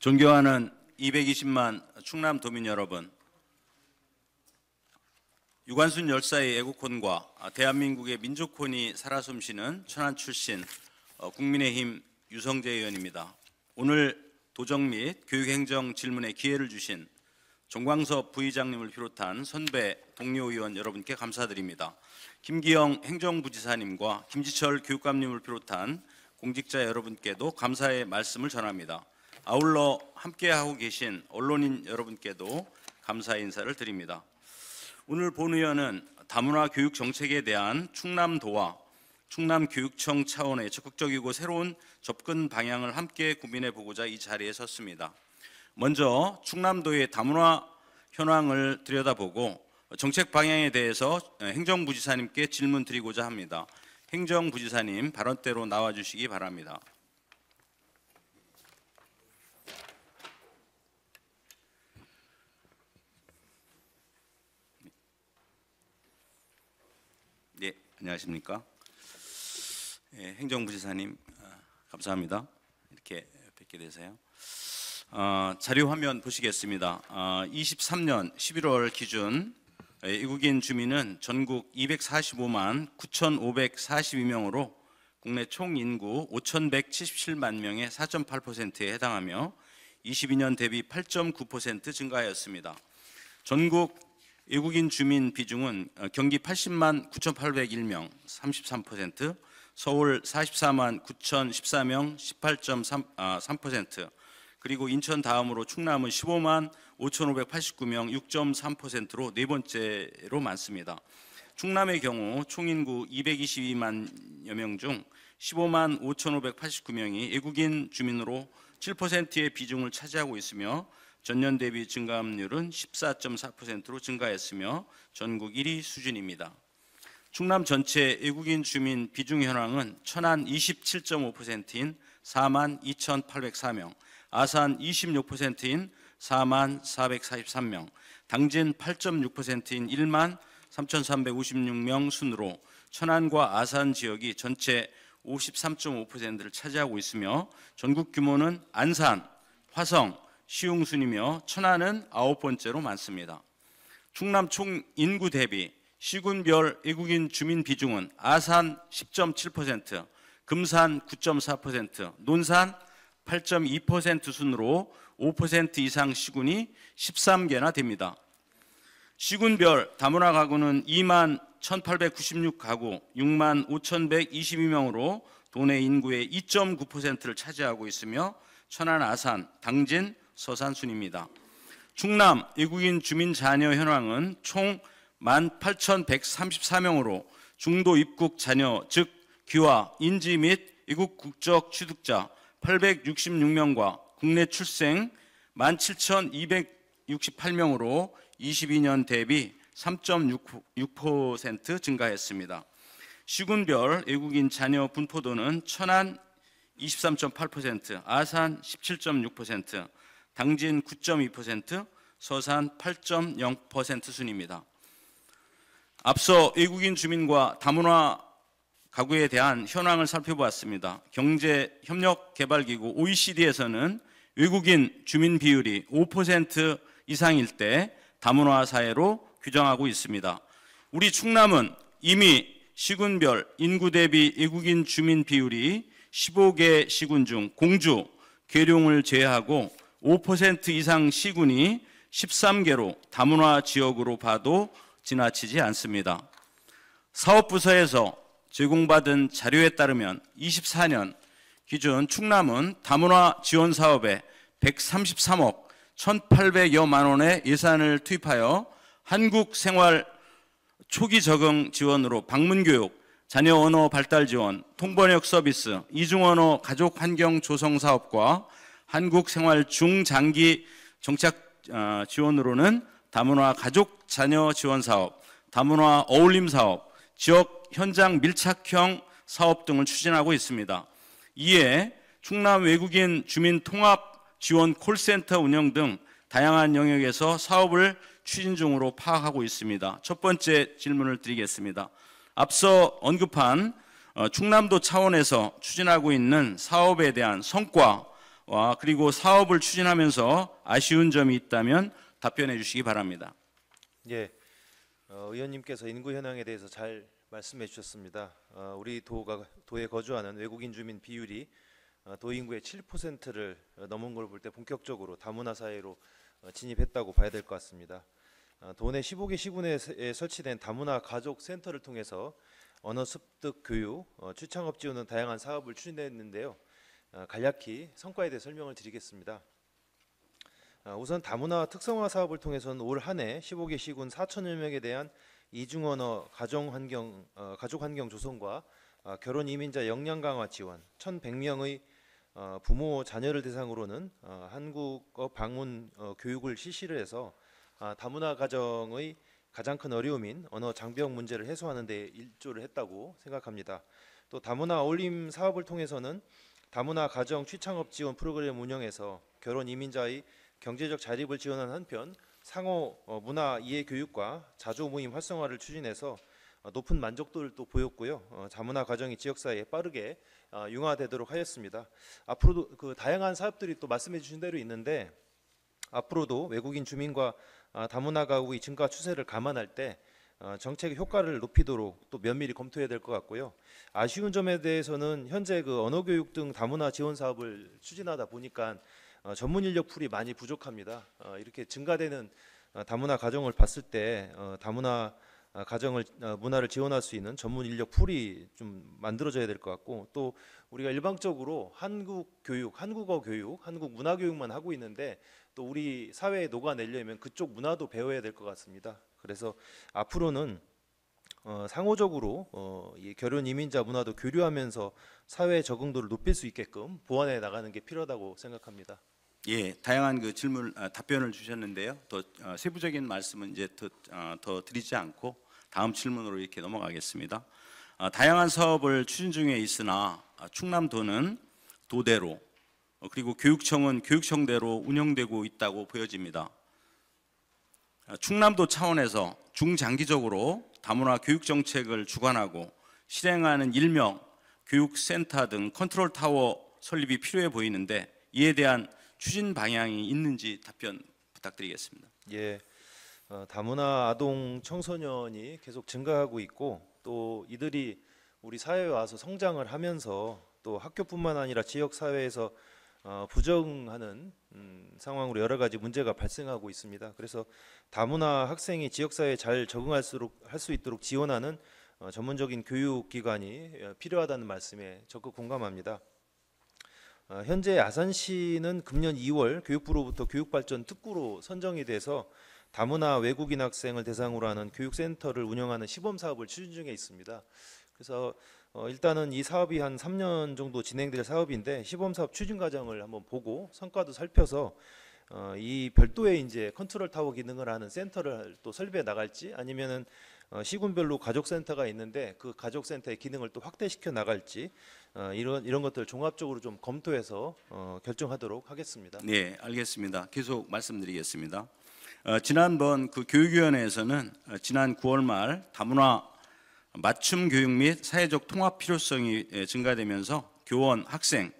존경하는 220만 충남 도민 여러분, 유관순 열사의 애국혼과 대한민국의 민족혼이 살아 숨쉬는 천안 출신 국민의힘 유성재 의원입니다. 오늘 도정 및 교육행정 질문에 기회를 주신 정광섭 부의장님을 비롯한 선배 동료 의원 여러분께 감사드립니다. 김기영 행정부지사님과 김지철 교육감님을 비롯한 공직자 여러분께도 감사의 말씀을 전합니다. 아울러 함께하고 계신 언론인 여러분께도 감사의 인사를 드립니다. 오늘 본 의원은 다문화 교육 정책에 대한 충남도와 충남교육청 차원의 적극적이고 새로운 접근 방향을 함께 고민해 보고자 이 자리에 섰습니다. 먼저 충남도의 다문화 현황을 들여다보고 정책 방향에 대해서 행정부지사님께 질문 드리고자 합니다. 행정부지사님 발언대로 나와주시기 바랍니다. 네, 안녕하십니까? 행정부지사님 감사합니다. 이렇게 뵙게 되세요. 자료 화면 보시겠습니다. 23년 11월 기준 외국인 주민은 전국 245만 9,542명으로 국내 총 인구 5,177만 명의 4.8%에 해당하며 22년 대비 8.9% 증가하였습니다. 전국 외국인 주민 비중은 경기 80만 9,801명 33%, 서울 44만 9,014명 18.3%, 그리고 인천 다음으로 충남은 15만 5,589명 6.3%로 네 번째로 많습니다. 충남의 경우 총인구 222만여 명 중 15만 5,589명이 외국인 주민으로 7%의 비중을 차지하고 있으며 전년 대비 증가함률은 14.4%로 증가했으며 전국 1위 수준입니다. 충남 전체 외국인 주민 비중 현황은 천안 27.5%인 4만 2,804명, 아산 26%인 4만 443명, 당진 8.6%인 1만 3,356명 순으로 천안과 아산 지역이 전체 53.5%를 차지하고 있으며 전국 규모는 안산, 화성, 시흥 순이며 천안은 9번째로 많습니다. 충남 총 인구 대비 시군별 외국인 주민 비중은 아산 10.7%, 금산 9.4%, 논산 8.2% 순으로 5% 이상 시군이 13개나 됩니다. 시군별 다문화 가구는 2만 1,896가구, 6만 5,122명으로 도내 인구의 2.9%를 차지하고 있으며 천안, 아산, 당진, 서산 순입니다. 충남 외국인 주민 자녀 현황은 총 18,134명으로 중도 입국 자녀, 즉 귀화, 인지 및 외국 국적 취득자 866명과 국내 출생 17,268명으로 22년 대비 3.6% 증가했습니다. 시군별 외국인 자녀 분포도는 천안 23.8%, 아산 17.6%, 당진 9.2%, 서산 8.0% 순입니다. 앞서 외국인 주민과 다문화 가구에 대한 현황을 살펴보았습니다. 경제협력개발기구 OECD에서는 외국인 주민 비율이 5% 이상일 때 다문화 사회로 규정하고 있습니다. 우리 충남은 이미 시군별 인구 대비 외국인 주민 비율이 15개 시군 중 공주, 계룡을 제외하고 5% 이상 시군이 13개로 다문화 지역으로 봐도 지나치지 않습니다. 사업부서에서 제공받은 자료에 따르면 24년 기준 충남은 다문화 지원 사업에 133억 1,800여만 원의 예산을 투입하여 한국생활 초기 적응 지원으로 방문교육, 자녀 언어 발달 지원, 통번역 서비스, 이중언어 가족 환경 조성 사업과 한국생활 중장기 정착 지원으로는 다문화 가족 자녀 지원 사업, 다문화 어울림 사업, 지역 현장 밀착형 사업 등을 추진하고 있습니다. 이에 충남 외국인 주민 통합 지원 콜센터 운영 등 다양한 영역에서 사업을 추진 중으로 파악하고 있습니다. 첫 번째 질문을 드리겠습니다. 앞서 언급한 충남도 차원에서 추진하고 있는 사업에 대한 성과, 그리고 사업을 추진하면서 아쉬운 점이 있다면 답변해 주시기 바랍니다. 예, 의원님께서 인구 현황에 대해서 잘 말씀해 주셨습니다. 우리 도에 거주하는 외국인 주민 비율이 도 인구의 7%를 넘은 걸 볼 때 본격적으로 다문화 사회로 진입했다고 봐야 될 것 같습니다. 도내 15개 시군에 설치된 다문화 가족 센터를 통해서 언어 습득 교육, 취창업 지원 등 다양한 사업을 추진했는데요. 간략히 성과에 대해 설명을 드리겠습니다. 우선 다문화 특성화 사업을 통해서는 올 한 해 15개 시군 4천여 명에 대한 이중언어 가족 환경 조성과 결혼 이민자 역량 강화 지원, 1,100명의 부모 자녀를 대상으로는 한국어 방문 교육을 실시를 해서 다문화 가정의 가장 큰 어려움인 언어 장벽 문제를 해소하는 데 일조를 했다고 생각합니다. 또 다문화 어울림 사업을 통해서는 다문화 가정 취창업 지원 프로그램 운영에서 결혼 이민자의 경제적 자립을 지원하는 한편 상호 문화 이해 교육과 자조 모임 활성화를 추진해서 높은 만족도를 또 보였고요. 다문화 가정이 지역사회에 빠르게 융화되도록 하였습니다. 앞으로도 그 다양한 사업들이 또 말씀해 주신 대로 있는데 앞으로도 외국인 주민과 다문화 가구의 증가 추세를 감안할 때 정책의 효과를 높이도록 또 면밀히 검토해야 될 것 같고요. 아쉬운 점에 대해서는 현재 그 언어교육 등 다문화 지원 사업을 추진하다 보니까 전문 인력 풀이 많이 부족합니다. 이렇게 증가되는 다문화 가정을 봤을 때 다문화 가정을 문화를 지원할 수 있는 전문 인력 풀이 좀 만들어져야 될 것 같고 또 우리가 일방적으로 한국 교육, 한국어 교육, 한국 문화 교육만 하고 있는데 또 우리 사회에 녹아내려면 그쪽 문화도 배워야 될 것 같습니다. 그래서 앞으로는 상호적으로 이 결혼 이민자 문화도 교류하면서 사회 적응도를 높일 수 있게끔 보완해 나가는 게 필요하다고 생각합니다. 예, 다양한 그 질문 답변을 주셨는데요. 더 세부적인 말씀은 이제 더 드리지 않고 다음 질문으로 이렇게 넘어가겠습니다. 다양한 사업을 추진 중에 있으나 충남도는 도대로 그리고 교육청은 교육청대로 운영되고 있다고 보여집니다. 충남도 차원에서 중장기적으로 다문화 교육 정책을 주관하고 실행하는 일명 교육센터 등 컨트롤 타워 설립이 필요해 보이는데 이에 대한 추진 방향이 있는지 답변 부탁드리겠습니다. 예, 다문화 아동 청소년이 계속 증가하고 있고 또 이들이 우리 사회에 와서 성장을 하면서 또 학교뿐만 아니라 지역 사회에서 부정하는 상황으로 여러 가지 문제가 발생하고 있습니다. 그래서 다문화 학생이 지역 사회에 잘 적응할 수 있도록 지원하는 전문적인 교육기관이 필요하다는 말씀에 적극 공감합니다. 현재 아산시는 금년 2월 교육부로부터 교육발전 특구로 선정이 돼서 다문화 외국인 학생을 대상으로 하는 교육센터를 운영하는 시범사업을 추진 중에 있습니다. 그래서 일단은 이 사업이 한 3년 정도 진행될 사업인데 시범사업 추진 과정을 한번 보고 성과도 살펴서 이 별도의 이제 컨트롤 타워 기능을 하는 센터를 또 설비해 나갈지 아니면은 시군별로 가족센터가 있는데 그 가족센터의 기능을 또 확대시켜 나갈지 이런 것들 종합적으로 좀 검토해서 결정하도록 하겠습니다. 네, 알겠습니다. 계속 말씀드리겠습니다. 지난번 그 교육위원회에서는 지난 9월 말 다문화 맞춤 교육 및 사회적 통합 필요성이 증가되면서 교원, 학생,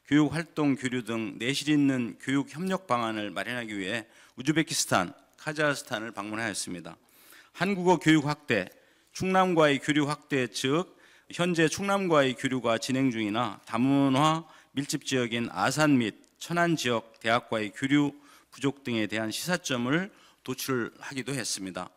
교육활동 교류 등 내실 있는 교육 협력 방안을 마련하기 위해 우즈베키스탄, 카자흐스탄을 방문하였습니다. 한국어 교육 확대, 충남과의 교류 확대 즉 현재 충남과의 교류가 진행 중이나 다문화 밀집 지역인 아산 및 천안 지역 대학과의 교류 부족 등에 대한 시사점을 도출하기도 했습니다.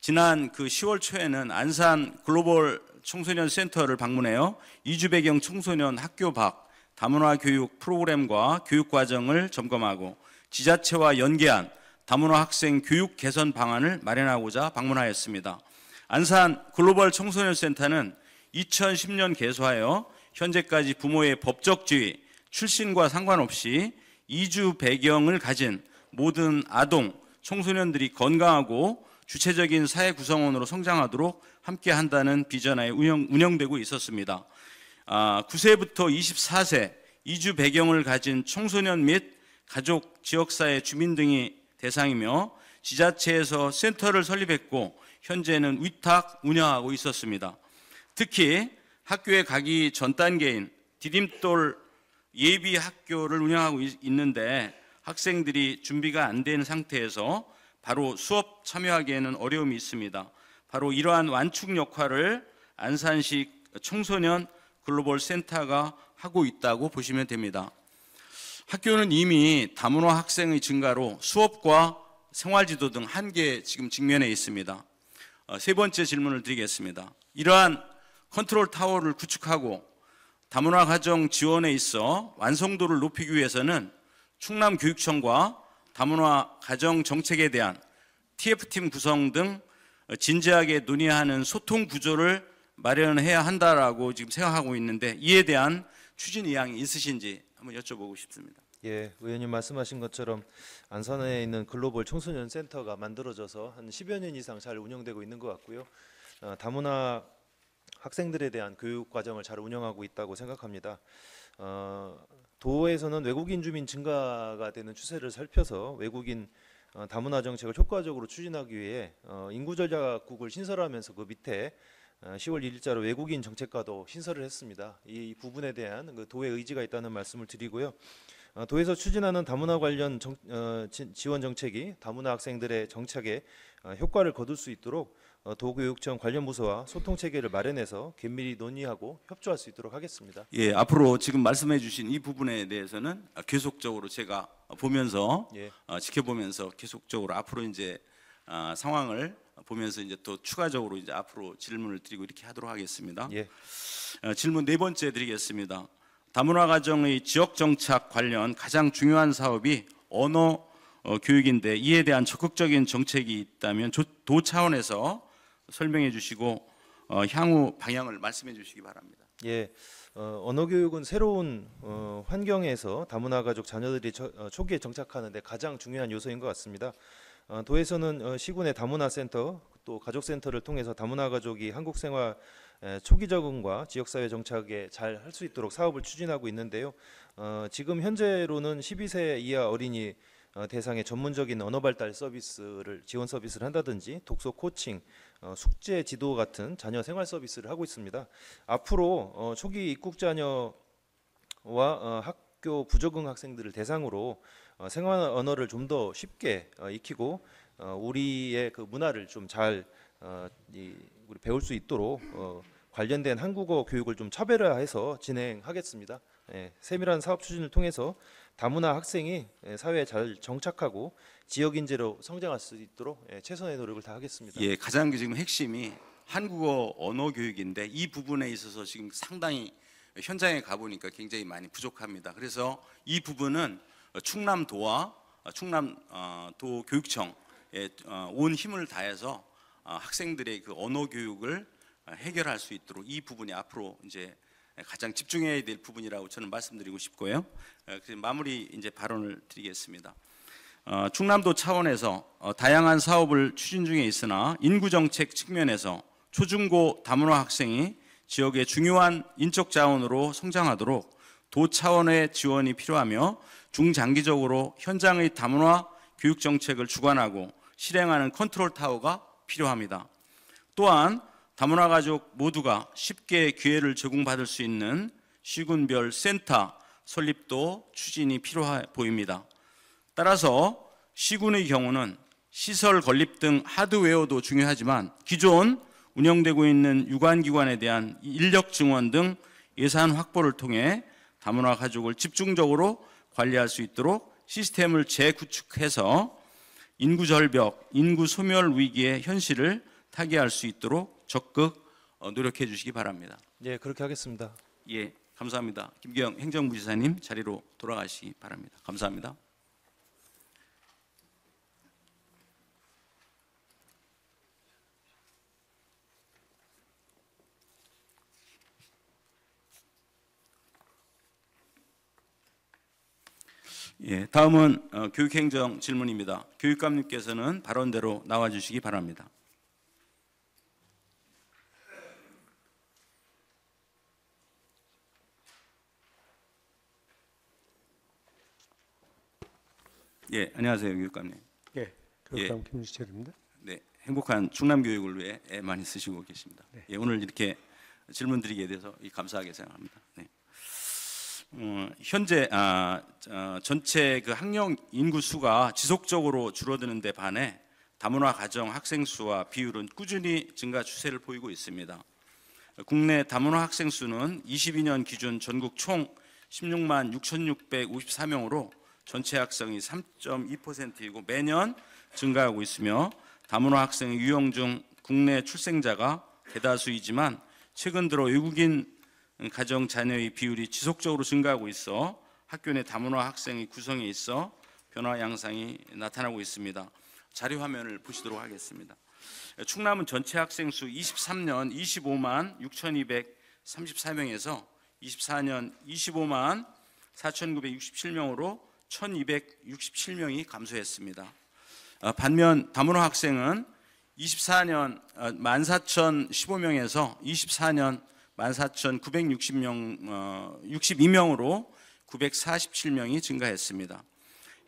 지난 그 10월 초에는 안산 글로벌 청소년 센터를 방문하여 이주 배경 청소년 학교 밖 다문화 교육 프로그램과 교육 과정을 점검하고 지자체와 연계한 다문화 학생 교육 개선 방안을 마련하고자 방문하였습니다. 안산 글로벌 청소년 센터는 2010년 개소하여 현재까지 부모의 법적 지위, 출신과 상관없이 이주 배경을 가진 모든 아동, 청소년들이 건강하고 주체적인 사회 구성원으로 성장하도록 함께한다는 비전하에 운영되고 있었습니다. 9세부터 24세 이주 배경을 가진 청소년 및 가족, 지역사회 주민 등이 대상이며 지자체에서 센터를 설립했고 현재는 위탁 운영하고 있었습니다. 특히 학교에 가기 전 단계인 디딤돌 예비 학교를 운영하고 있는데 학생들이 준비가 안 된 상태에서 바로 수업 참여하기에는 어려움이 있습니다. 바로 이러한 완충 역할을 안산시 청소년 글로벌 센터가 하고 있다고 보시면 됩니다. 학교는 이미 다문화 학생의 증가로 수업과 생활지도 등 한계 지금 직면해 있습니다. 세 번째 질문을 드리겠습니다. 이러한 컨트롤 타워를 구축하고 다문화 가정 지원에 있어 완성도를 높이기 위해서는 충남교육청과 다문화 가정 정책에 대한 TF팀 구성 등 진지하게 논의하는 소통 구조를 마련해야 한다라고 지금 생각하고 있는데 이에 대한 추진 의향이 있으신지 한번 여쭤보고 싶습니다. 예, 의원님 말씀하신 것처럼 안산에 있는 글로벌 청소년 센터가 만들어져서 한 10여 년 이상 잘 운영되고 있는 것 같고요. 다문화 학생들에 대한 교육 과정을 잘 운영하고 있다고 생각합니다. 도에서는 외국인 주민 증가가 되는 추세를 살펴서 외국인 다문화 정책을 효과적으로 추진하기 위해 인구 전략국을 신설하면서 그 밑에 10월 1일자로 외국인 정책과도 신설을 했습니다. 이 부분에 대한 그 도의 의지가 있다는 말씀을 드리고요. 도에서 추진하는 다문화 관련 지원 정책이 다문화 학생들의 정착에 효과를 거둘 수 있도록 도교육청 관련 부서와 소통 체계를 마련해서 긴밀히 논의하고 협조할 수 있도록 하겠습니다. 예, 앞으로 지금 말씀해 주신 이 부분에 대해서는 계속적으로 제가 보면서 지켜보면서 계속적으로 앞으로 이제 상황을 보면서 이제 또 추가적으로 이제 앞으로 질문을 드리고 이렇게 하도록 하겠습니다. 예. 질문 네 번째 드리겠습니다. 다문화 가정의 지역 정착 관련 가장 중요한 사업이 언어 교육인데 이에 대한 적극적인 정책이 있다면 도 차원에서 설명해 주시고 향후 방향을 말씀해 주시기 바랍니다. 예, 언어 교육은 새로운 환경에서 다문화 가족 자녀들이 초기에 정착하는 데 가장 중요한 요소인 것 같습니다. 도에서는 시군의 다문화 센터 또 가족 센터를 통해서 다문화 가족이 한국 생활 초기 적응과 지역사회 정착에 잘 할 수 있도록 사업을 추진하고 있는데요. 지금 현재로는 12세 이하 어린이 대상의 전문적인 언어 발달 서비스를 지원 서비스를 한다든지 독서 코칭, 숙제 지도 같은 자녀 생활 서비스를 하고 있습니다. 앞으로 초기 입국 자녀와 학교 부적응 학생들을 대상으로 생활 언어를 좀 더 쉽게 익히고 우리의 그 문화를 좀 잘 우리 배울 수 있도록 관련된 한국어 교육을 좀 차별화해서 진행하겠습니다. 세밀한 사업 추진을 통해서 다문화 학생이 사회에 잘 정착하고 지역 인재로 성장할 수 있도록 최선의 노력을 다하겠습니다. 예, 가장 지금 핵심이 한국어 언어 교육인데 이 부분에 있어서 지금 상당히 현장에 가보니까 굉장히 많이 부족합니다. 그래서 이 부분은 충남도와 충남도 교육청에 온 힘을 다해서 학생들의 그 언어 교육을 해결할 수 있도록 이 부분이 앞으로 이제 가장 집중해야 될 부분이라고 저는 말씀드리고 싶고요. 그래서 마무리 이제 발언을 드리겠습니다. 충남도 차원에서 다양한 사업을 추진 중에 있으나 인구 정책 측면에서 초중고 다문화 학생이 지역의 중요한 인적 자원으로 성장하도록 도 차원의 지원이 필요하며 중장기적으로 현장의 다문화 교육 정책을 주관하고 실행하는 컨트롤 타워가 필요합니다. 또한 다문화 가족 모두가 쉽게 기회를 제공받을 수 있는 시군별 센터 설립도 추진이 필요해 보입니다. 따라서 시군의 경우는 시설 건립 등 하드웨어도 중요하지만 기존 운영되고 있는 유관기관에 대한 인력 증원 등 예산 확보를 통해 다문화 가족을 집중적으로 관리할 수 있도록 시스템을 재구축해서 인구 절벽, 인구 소멸 위기의 현실을 타개할 수 있도록 적극 노력해 주시기 바랍니다. 예, 그렇게 하겠습니다. 예, 감사합니다. 김기영 행정부지사님 자리로 돌아가시기 바랍니다. 감사합니다. 예, 다음은 교육행정 질문입니다. 교육감님께서는 발언대로 나와주시기 바랍니다. 예, 안녕하세요, 교육감님. 예, 교육감 김유철입니다. 네, 행복한 충남 교육을 위해 애 많이 쓰시고 계십니다. 네. 예, 오늘 이렇게 질문 드리게 돼서 감사하게 생각합니다. 네. 현재 전체 그 학령 인구 수가 지속적으로 줄어드는 데 반해 다문화 가정 학생 수와 비율은 꾸준히 증가 추세를 보이고 있습니다. 국내 다문화 학생 수는 22년 기준 전국 총 16만 6,654명으로 전체 학생이 3.2%이고 매년 증가하고 있으며 다문화 학생의 유형 중 국내 출생자가 대다수이지만 최근 들어 외국인 가정 자녀의 비율이 지속적으로 증가하고 있어 학교 내 다문화 학생의 구성에 있어 변화 양상이 나타나고 있습니다. 자료 화면을 보시도록 하겠습니다. 충남은 전체 학생 수 23년 25만 6,234명에서 24년 25만 4,967명으로 1,267명이 감소했습니다. 반면 다문화 학생은 24년 14,015명에서 24년 14,962명으로 947명이 증가했습니다.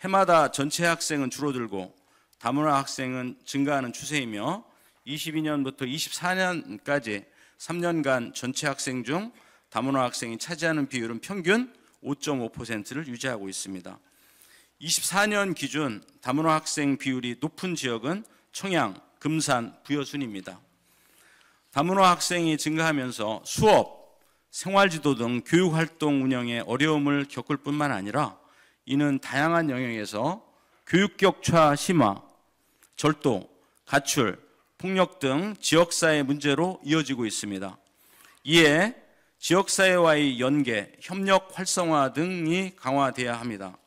해마다 전체 학생은 줄어들고 다문화 학생은 증가하는 추세이며 22년부터 24년까지 3년간 전체 학생 중 다문화 학생이 차지하는 비율은 평균 5.5%를 유지하고 있습니다. 24년 기준 다문화 학생 비율이 높은 지역은 청양, 금산, 부여순입니다. 다문화 학생이 증가하면서 수업, 생활지도 등 교육활동 운영에 어려움을 겪을 뿐만 아니라 이는 다양한 영역에서 교육격차 심화, 절도, 가출, 폭력 등 지역사회 문제로 이어지고 있습니다. 이에 지역사회와의 연계, 협력 활성화 등이 강화돼야 합니다.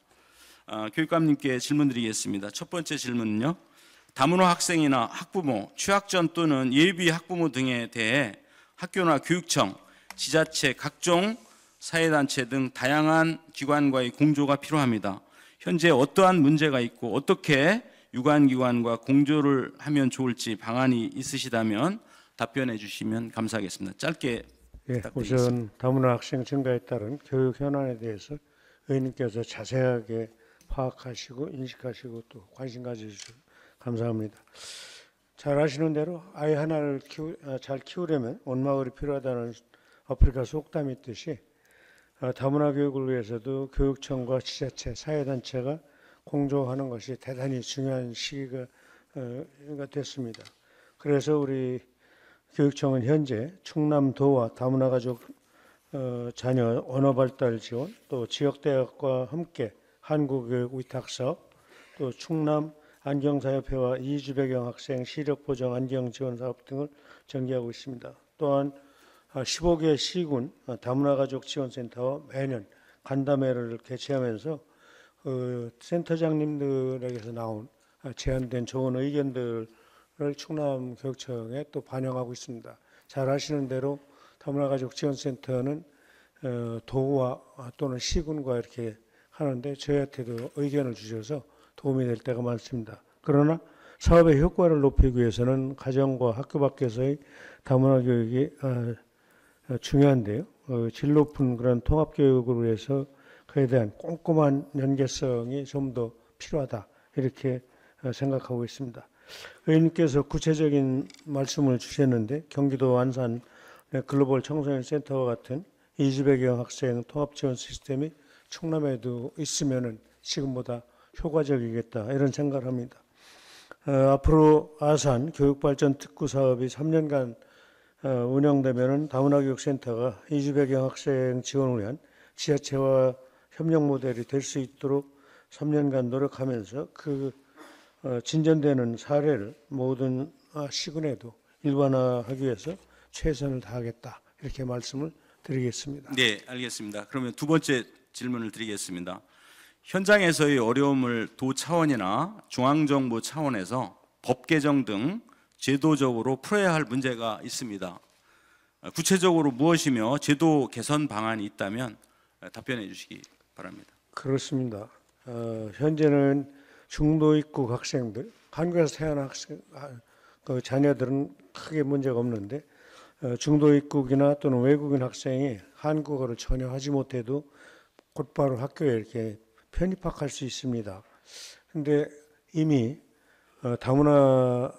교육감님께 질문드리겠습니다. 첫 번째 질문은요. 다문화 학생이나 학부모, 취학전 또는 예비 학부모 등에 대해 학교나 교육청, 지자체, 각종 사회단체 등 다양한 기관과의 공조가 필요합니다. 현재 어떠한 문제가 있고 어떻게 유관기관과 공조를 하면 좋을지 방안이 있으시다면 답변해 주시면 감사하겠습니다. 짧게 부탁드리겠습니다. 우선 다문화 학생 증가에 따른 교육 현안에 대해서 의원님께서 자세하게 파악하시고 인식하시고 또 관심 가져주셔서 감사합니다. 잘 아시는 대로 아이 하나를 잘 키우려면 온 마을이 필요하다는 아프리카 속담이 있듯이 다문화 교육을 위해서도 교육청과 지자체, 사회단체가 공조하는 것이 대단히 중요한 시기가 됐습니다. 그래서 우리 교육청은 현재 충남도와 다문화 가족 자녀 언어발달 지원, 또 지역대학과 함께 한국교육 위탁사업, 또 충남 안경사협회와 이주배경 학생 시력보정 안경지원사업 등을 전개하고 있습니다. 또한 15개 시군 다문화 가족 지원센터와 매년 간담회를 개최하면서 센터장님들에게서 나온 제안된 좋은 의견들을 충남교육청에 또 반영하고 있습니다. 잘 아시는 대로 다문화 가족 지원센터는 도와 또는 시군과 이렇게 하는데 저희한테도 의견을 주셔서 도움이 될 때가 많습니다. 그러나 사업의 효과를 높이기 위해서는 가정과 학교 밖에서의 다문화 교육이 중요한데요. 질 높은 그런 통합교육을 위해서 그에 대한 꼼꼼한 연계성이 좀 더 필요하다 이렇게 생각하고 있습니다. 의원님께서 구체적인 말씀을 주셨는데 경기도 안산 글로벌 청소년 센터와 같은 이주배경 학생 통합지원 시스템이 충남에도 있으면은 지금보다 효과적이겠다 이런 생각을 합니다. 앞으로 아산 교육발전 특구 사업이 3년간 운영되면은 다문화 교육센터가 이주배경 학생 지원을 위한 지자체와 협력 모델이 될 수 있도록 3년간 노력하면서 그 진전되는 사례를 모든 시군에도 일반화하기 위해서 최선을 다하겠다 이렇게 말씀을 드리겠습니다. 네, 알겠습니다. 그러면 두 번째 질문을 드리겠습니다. 현장에서의 어려움을 도 차원이나 중앙정부 차원에서 법 개정 등 제도적으로 풀어야 할 문제가 있습니다. 구체적으로 무엇이며 제도 개선 방안이 있다면 답변해 주시기 바랍니다. 그렇습니다. 현재는 중도 입국 학생들, 한국에서 태어난 학생, 그 자녀들은 크게 문제가 없는데 중도 입국이나 또는 외국인 학생이 한국어를 전혀 하지 못해도 곧바로 학교에 이렇게 편입학할 수 있습니다. 그런데 이미 다문화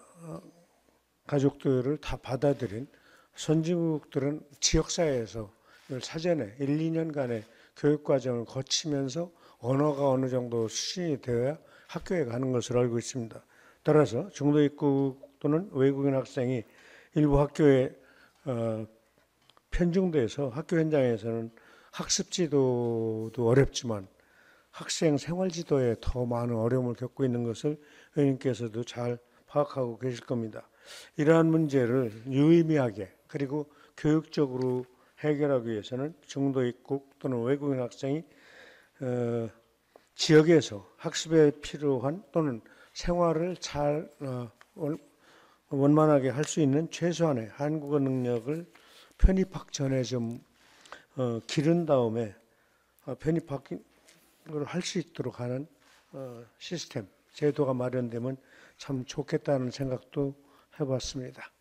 가족들을 다 받아들인 선진국들은 지역사회에서 이걸 사전에 1, 2년간의 교육 과정을 거치면서 언어가 어느 정도 수준이 되어야 학교에 가는 것으로 알고 있습니다. 따라서 중도 입국 또는 외국인 학생이 일부 학교에 편중돼서 학교 현장에서는 학습 지도도 어렵지만 학생 생활 지도에 더 많은 어려움을 겪고 있는 것을 의원님께서도 잘 파악하고 계실 겁니다. 이러한 문제를 유의미하게 그리고 교육적으로 해결하기 위해서는 중도 입국 또는 외국인 학생이 지역에서 학습에 필요한 또는 생활을 잘 원만하게 할 수 있는 최소한의 한국어 능력을 편입학 전에 좀 기른 다음에 편입학을 할 수 있도록 하는 시스템, 제도가 마련되면 참 좋겠다는 생각도 해봤습니다.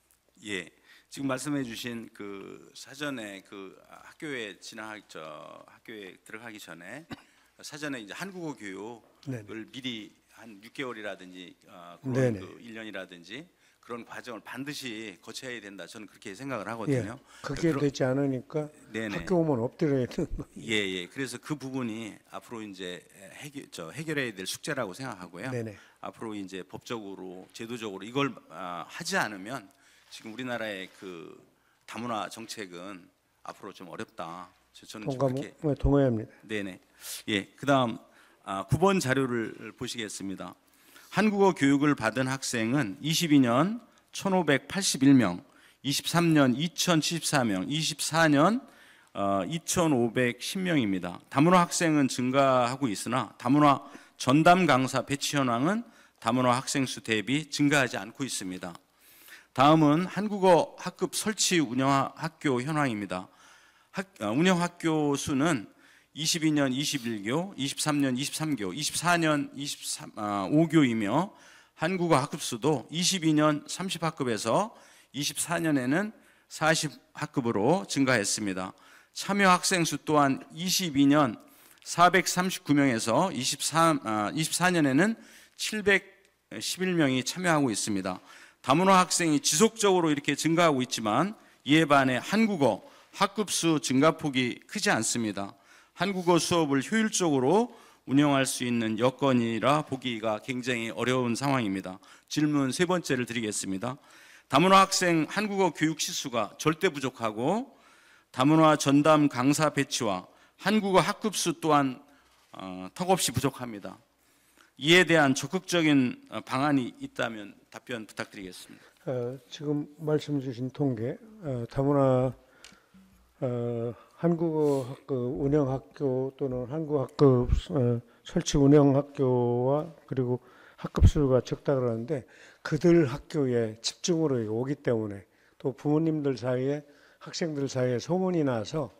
예. 지금 말씀해주신 그 사전에 그 학교에 학교에 들어가기 전에 사전에 이제 한국어 교육을 네네. 미리 한 6개월이라든지 네네. 그런 그 1년이라든지 그런 과정을 반드시 거쳐야 된다. 저는 그렇게 생각을 하거든요. 그게 되지 않으니까 네네. 학교 오면 엎드려야 되는 예. 그래서 그 부분이 앞으로 이제 해결해야 될 숙제라고 생각하고요. 네네. 앞으로 이제 법적으로 제도적으로 이걸 하지 않으면 지금 우리나라의 그 다문화 정책은 앞으로 좀 어렵다. 저는 좀 그렇게 동의합니다. 네네. 예. 그다음 9번 자료를 보시겠습니다. 한국어 교육을 받은 학생은 22년 1,581명, 23년 2,074명, 24년 2,510명입니다. 다문화 학생은 증가하고 있으나 다문화 전담 강사 배치 현황은 다문화 학생 수 대비 증가하지 않고 있습니다. 다음은 한국어 학급 설치 운영 학교 현황입니다. 운영 학교 수는 22년 21교, 23년 23교, 24년 25교이며 한국어 학급 수도 22년 30학급에서 24년에는 40학급으로 증가했습니다. 참여 학생 수 또한 22년 439명에서 24년에는 711명이 참여하고 있습니다. 다문화 학생이 지속적으로 이렇게 증가하고 있지만 이에 반해 한국어 학급수 증가폭이 크지 않습니다. 한국어 수업을 효율적으로 운영할 수 있는 여건이라 보기가 굉장히 어려운 상황입니다. 질문 세 번째를 드리겠습니다. 다문화 학생 한국어 교육 시수가 절대 부족하고 다문화 전담 강사 배치와 한국어 학급수 또한 턱없이 부족합니다. 이에 대한 적극적인 방안이 있다면 답변 부탁드리겠습니다. 지금 말씀 주신 통계, 다문화 한국어 학급 운영 학교 또는 한국어 학급 설치 운영 학교와 그리고 학급 수가 적다 그러는데 그들 학교에 집중으로 오기 때문에 또 부모님들 사이에 학생들 사이에 소문이 나서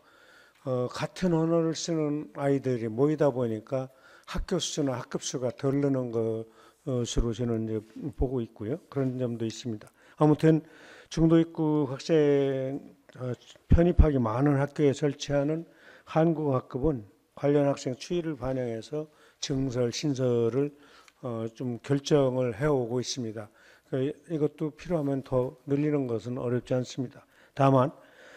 같은 언어를 쓰는 아이들이 모이다 보니까 학교 수나 학급 수가 덜 느는 것으로 저는 이제 보고 있고요. 그런 점도 있습니다. 아무튼 중도 입국 학생 편입하기 많은 학교에 설치하는 한국어 학급은 관련 학생 추이를 반영해서 증설, 신설을 좀 결정을 해오고 있습니다. 이것도 필요하면 더 늘리는 것은 어렵지 않습니다. 다만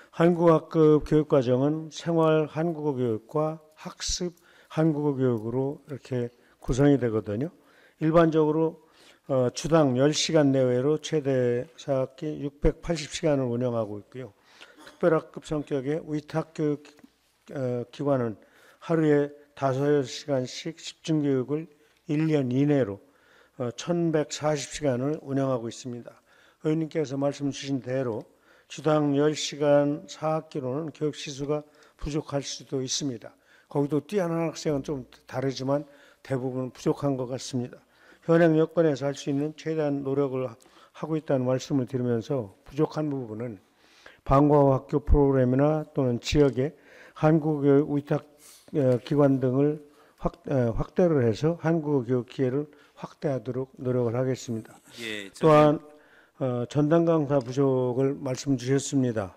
한국어 학급 교육과정은 생활 한국어 교육과 학습 한국어 교육으로 이렇게 구성이 되거든요. 일반적으로 주당 10시간 내외로 최대 4학기 680시간을 운영하고 있고요. 특별학급 성격의 위탁교육 기관은 하루에 5시간씩 집중교육을 1년 이내로 1140시간을 운영하고 있습니다. 의원님께서 말씀 주신 대로 주당 10시간 4학기로는 교육 시수가 부족할 수도 있습니다. 거기도 뛰어난 학생은 좀 다르지만 대부분 부족한 것 같습니다. 현행 여건에서 할 수 있는 최대한 노력을 하고 있다는 말씀을 드리면서 부족한 부분은 방과후 학교 프로그램이나 또는 지역의 한국어 위탁 기관 등을 확대를 해서 한국어 교육 기회를 확대하도록 노력을 하겠습니다. 예, 또한 전담 강사 부족을 말씀 주셨습니다.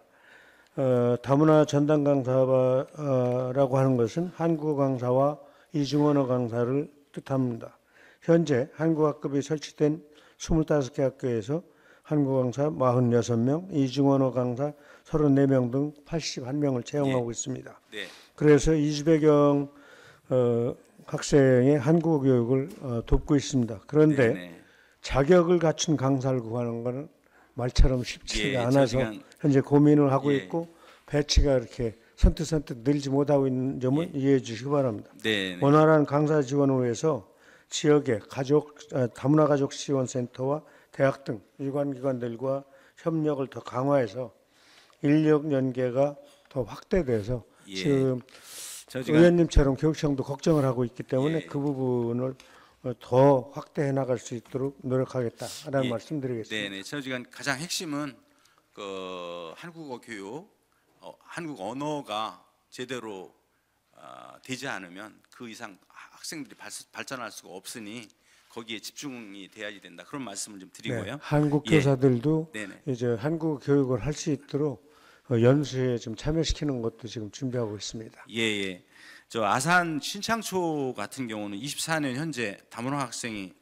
다문화 전담 강사라고 하는 것은 한국어 강사와 이중언어 강사를 뜻합니다. 현재 한국어 학급이 설치된 25개 학교에서 한국어 강사 46명, 이중언어 강사 34명 등 81명을 채용하고 있습니다. 네. 그래서 20여경 학생의 한국어 교육을 돕고 있습니다. 그런데 네네. 자격을 갖춘 강사를 구하는 것은 말처럼 쉽지가 예, 않아서 시간 현재 고민을 하고 예. 있고 배치가 이렇게 선뜻선뜻 늘지 못하고 있는 점을 이해해 주시기 바랍니다. 네네. 원활한 강사 지원을 위해서 지역의 다문화 가족 지원센터와 대학 등 유관기관들과 협력을 더 강화해서 인력 연계가 더 확대돼서 예. 지금 저 지금 의원님처럼 교육청도 걱정을 하고 있기 때문에 예. 그 부분을 더 확대해 나갈 수 있도록 노력하겠다라는 예. 말씀드리겠습니다. 네네. 저 지금 가장 핵심은 그 한국어 교육, 한국 언어가 제대로 되지 않으면 그 이상 학생들이 발전할 수가 없으니 거기에 집중이 돼야지 된다. 그런 말씀을 좀 드리고요. 네, 한국 예. 교사들도 네네. 이제 한국 교육을 할 수 있도록 연수에 좀 참여시키는 것도 지금 준비하고 있습니다. 예. 저 아산 신창초 같은 경우는 24년 현재 다문화 학생이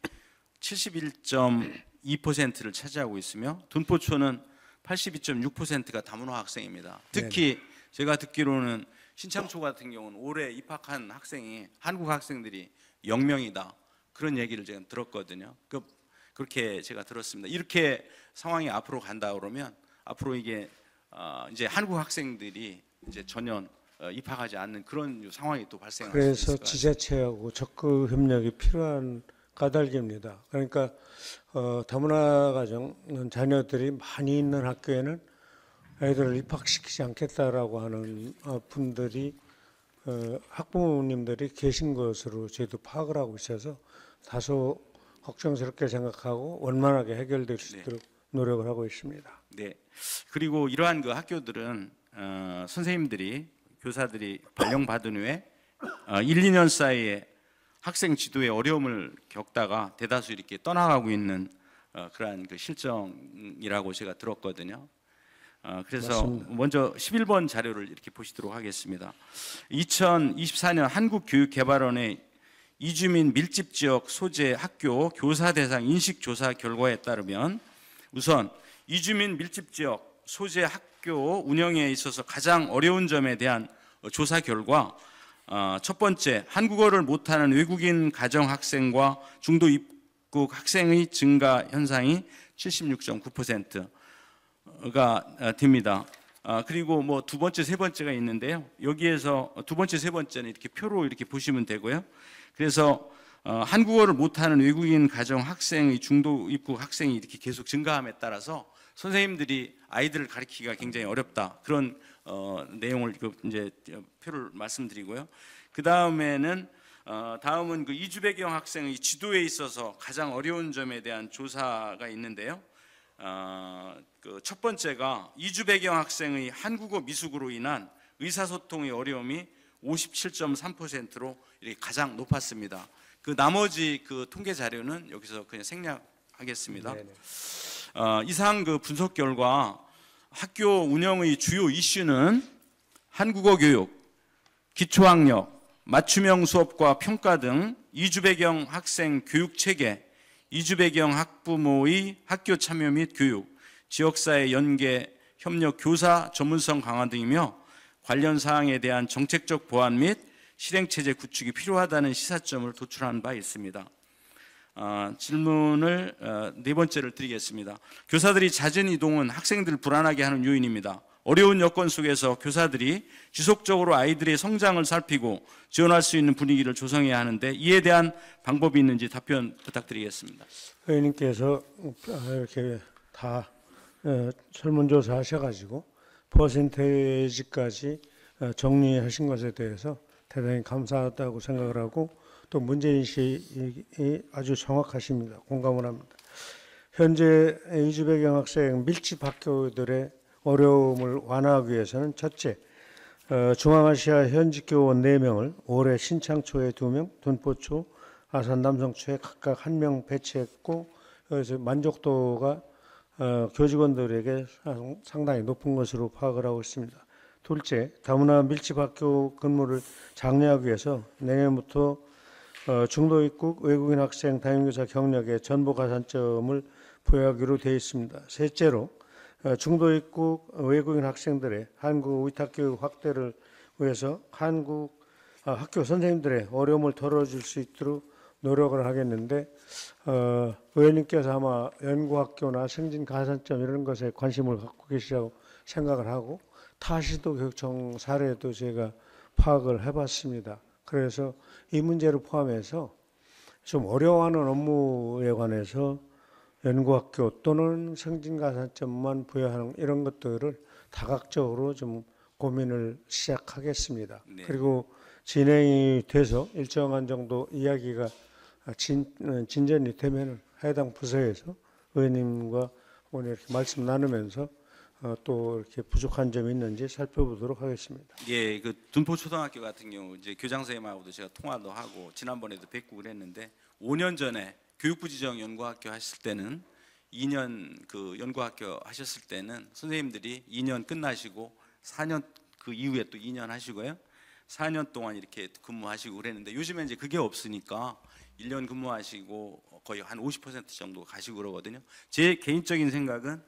71.2%를 차지하고 있으며 둔포초는 82.6%가 다문화 학생입니다. 특히 제가 듣기로는 신창초 같은 경우는 올해 입학한 학생이 한국 학생들이 0명이다. 그런 얘기를 제가 들었거든요. 그렇게 제가 들었습니다. 이렇게 상황이 앞으로 간다 그러면 앞으로 이게 이제 한국 학생들이 이제 전혀 입학하지 않는 그런 상황이 또 발생할 수 있을 그래서 것 같습니다. 지자체하고 적극 협력이 필요한 까닭입니다. 그러니까 다문화 가정 자녀들이 많이 있는 학교에는 애들을 입학시키지 않겠다라고 하는 분들이 학부모님들이 계신 것으로 저희도 파악을 하고 있어서 다소 걱정스럽게 생각하고 원만하게 해결될 수 있도록 노력을 하고 있습니다. 네. 그리고 이러한 그 학교들은 선생님들이 교사들이 발령받은 후에 1, 2년 사이에 학생 지도에 어려움을 겪다가 대다수 이렇게 떠나가고 있는 그러한 그 실정이라고 제가 들었거든요. 그래서 맞습니다. 먼저 11번 자료를 이렇게 보시도록 하겠습니다. 2024년 한국교육개발원의 이주민 밀집 지역 소재 학교 교사 대상 인식 조사 결과에 따르면 우선 이주민 밀집 지역 소재 학교 운영에 있어서 가장 어려운 점에 대한 조사 결과 첫 번째, 한국어를 못하는 외국인 가정 학생과 중도 입국 학생의 증가 현상이 76.9%가 됩니다. 그리고 뭐 두 번째, 세 번째가 있는데요. 여기에서 두 번째, 세 번째는 이렇게 표로 이렇게 보시면 되고요. 그래서 한국어를 못하는 외국인 가정 학생의 중도 입국 학생이 이렇게 계속 증가함에 따라서 선생님들이 아이들을 가르치기가 굉장히 어렵다. 그런 내용을 이제 표를 말씀드리고요. 그 다음에는 다음은 그 이주 배경 학생의 지도에 있어서 가장 어려운 점에 대한 조사가 있는데요. 그 첫 번째가 이주 배경 학생의 한국어 미숙으로 인한 의사소통의 어려움이 57.3%로 이렇게 가장 높았습니다. 그 나머지 그 통계 자료는 여기서 그냥 생략하겠습니다. 이상 그 분석 결과 학교 운영의 주요 이슈는 한국어 교육, 기초학력, 맞춤형 수업과 평가 등 이주 배경 학생 교육 체계, 이주 배경 학부모의 학교 참여 및 교육, 지역사회 연계, 협력, 교사 전문성 강화 등이며 관련 사항에 대한 정책적 보완 및 실행체제 구축이 필요하다는 시사점을 도출한 바 있습니다. 질문을 네 번째를 드리겠습니다. 교사들이 잦은 이동은 학생들을 불안하게 하는 요인입니다. 어려운 여건 속에서 교사들이 지속적으로 아이들의 성장을 살피고 지원할 수 있는 분위기를 조성해야 하는데 이에 대한 방법이 있는지 답변 부탁드리겠습니다. 의원님께서 이렇게 다 설문조사 하셔가지고 퍼센테이지까지 정리하신 것에 대해서 대단히 감사하다고 생각을 하고 또 문제인식이 아주 정확하십니다. 공감을 합니다. 현재 이주 배경 학생 밀집 학교들의 어려움을 완화하기 위해서는 첫째, 중앙아시아 현직 교원 4명을 올해 신창초에 2명, 둔포초, 아산 남성초에 각각 1명 배치했고 그래서 만족도가 교직원들에게 상당히 높은 것으로 파악을 하고 있습니다. 둘째, 다문화 밀집학교 근무를 장려하기 위해서 내년부터 중도 입국 외국인 학생 담임교사 경력에 전보 가산점을 부여하기로 되어 있습니다. 셋째로 중도 입국 외국인 학생들의 한국 위탁교육 확대를 위해서 한국 학교 선생님들의 어려움을 덜어줄 수 있도록 노력을 하겠는데 의원님께서 아마 연구학교나 승진 가산점 이런 것에 관심을 갖고 계시라고 생각을 하고 타시도 교육청 사례도 제가 파악을 해봤습니다. 그래서 이 문제를 포함해서 좀 어려워하는 업무에 관해서 연구학교 또는 승진 가산점만 부여하는 이런 것들을 다각적으로 좀 고민을 시작하겠습니다. 네. 그리고 진행이 돼서 일정한 정도 이야기가 진전이 되면 해당 부서에서 의원님과 오늘 이렇게 말씀 나누면서 또 이렇게 부족한 점이 있는지 살펴보도록 하겠습니다. 예, 그 둔포초등학교 같은 경우 이제 교장 선생님하고도 제가 통화도 하고 지난번에도 뵙고 그랬는데 5년 전에 교육부 지정 연구학교 하실 때는 2년 그 연구학교 하셨을 때는 선생님들이 2년 끝나시고 4년 그 이후에 또 2년 하시고요. 4년 동안 이렇게 근무하시고 그랬는데 요즘에 이제 그게 없으니까 1년 근무하시고 거의 한 50% 정도 가시고 그러거든요. 제 개인적인 생각은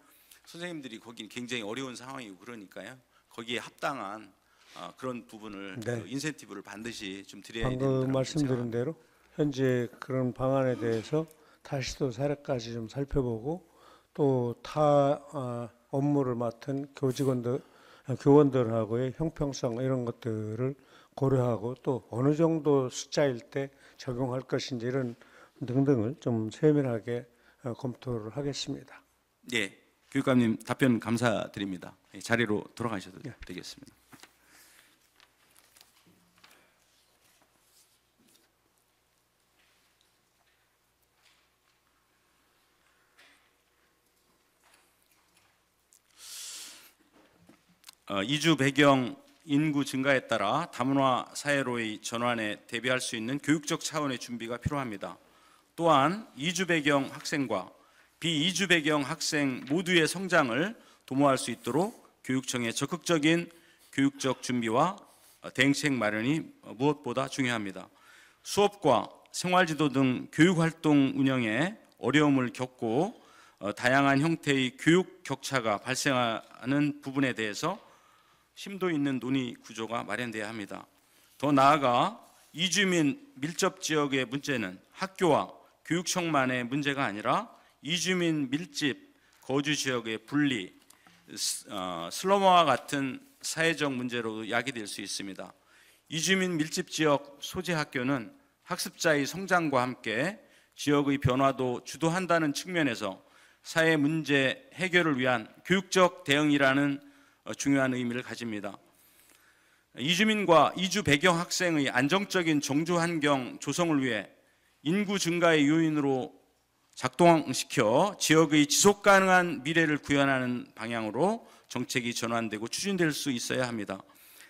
선생님들이 거기 굉장히 어려운 상황이고 그러니까요. 거기에 합당한 그런 부분을 네. 그 인센티브를 반드시 좀 드려야 된다고 방금 말씀드린 생각합니다. 대로 현재 그런 방안에 대해서 다시 또 사례까지 좀 살펴보고 또 타 업무를 맡은 교원들하고의 형평성 이런 것들을 고려하고 또 어느 정도 숫자일 때 적용할 것인지 이런 등등을 좀 세밀하게 검토를 하겠습니다. 예, 교육감님 답변 감사드립니다. 예, 자리로 돌아가셔도 예. 되겠습니다. 이주 배경 인구 증가에 따라 다문화 사회로의 전환에 대비할 수 있는 교육적 차원의 준비가 필요합니다. 또한 이주 배경 학생과 비이주 배경 학생 모두의 성장을 도모할 수 있도록 교육청의 적극적인 교육적 준비와 대응책 마련이 무엇보다 중요합니다. 수업과 생활지도 등 교육활동 운영에 어려움을 겪고 다양한 형태의 교육 격차가 발생하는 부분에 대해서 심도 있는 논의 구조가 마련돼야 합니다. 더 나아가 이주민 밀접 지역의 문제는 학교와 교육청만의 문제가 아니라 이주민 밀집 거주 지역의 분리, 슬럼화와 같은 사회적 문제로 야기될 수 있습니다. 이주민 밀집 지역 소재 학교는 학습자의 성장과 함께 지역의 변화도 주도한다는 측면에서 사회 문제 해결을 위한 교육적 대응이라는 중요한 의미를 가집니다. 이주민과 이주 배경 학생의 안정적인 정주 환경 조성을 위해 인구 증가의 요인으로 작동시켜 지역의 지속 가능한 미래를 구현하는 방향으로 정책이 전환되고 추진될 수 있어야 합니다.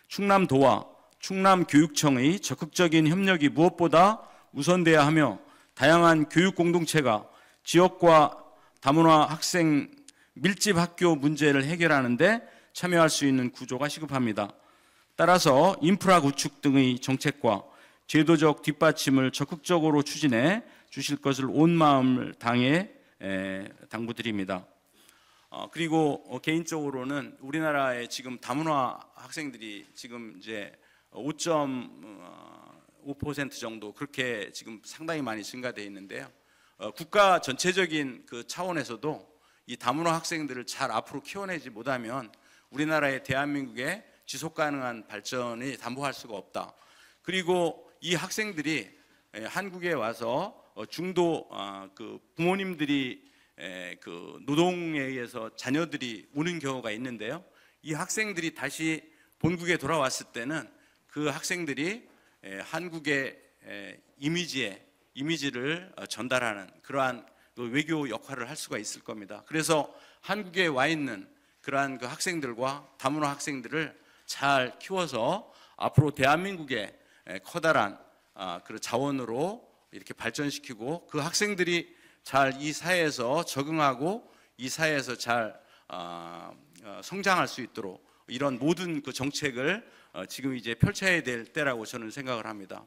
충남도와 충남교육청의 적극적인 협력이 무엇보다 우선돼야 하며 다양한 교육 공동체가 지역과 다문화 학생 밀집 학교 문제를 해결하는 데 참여할 수 있는 구조가 시급합니다. 따라서 인프라 구축 등의 정책과 제도적 뒷받침을 적극적으로 추진해 주실 것을 온 마음을 다해 당부드립니다. 그리고 개인적으로는 우리나라의 지금 다문화 학생들이 지금 이제 5.5% 정도 그렇게 지금 상당히 많이 증가되어 있는데요. 국가 전체적인 그 차원에서도 이 다문화 학생들을 잘 앞으로 키워내지 못하면 우리나라의 대한민국의 지속 가능한 발전이 담보할 수가 없다. 그리고 이 학생들이 한국에 와서 중도 그 부모님들이 그 노동에 의해서 자녀들이 오는 경우가 있는데요. 이 학생들이 다시 본국에 돌아왔을 때는 그 학생들이 한국의 이미지를 전달하는 그러한 그 외교 역할을 할 수가 있을 겁니다. 그래서 한국에 와 있는 그러한 그 학생들과 다문화 학생들을 잘 키워서 앞으로 대한민국의 커다란 그 자원으로 이렇게 발전시키고 그 학생들이 잘 이 사회에서 적응하고 이 사회에서 잘 성장할 수 있도록 이런 모든 그 정책을 지금 이제 펼쳐야 될 때라고 저는 생각을 합니다.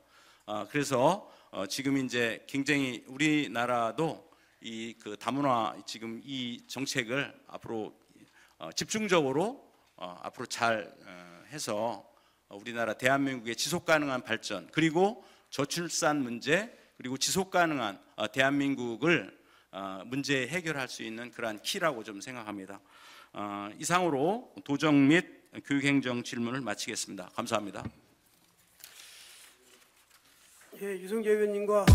그래서 지금 이제 굉장히 우리나라도 이 그 다문화 지금 이 정책을 앞으로 집중적으로 앞으로 잘 해서 우리나라 대한민국의 지속 가능한 발전, 그리고 저출산 문제, 그리고 지속 가능한 대한민국을 문제 해결할 수 있는 그러한 키라고 좀 생각합니다. 이상으로 도정 및 교육행정 질문을 마치겠습니다. 감사합니다. 예, 유성재 의원님과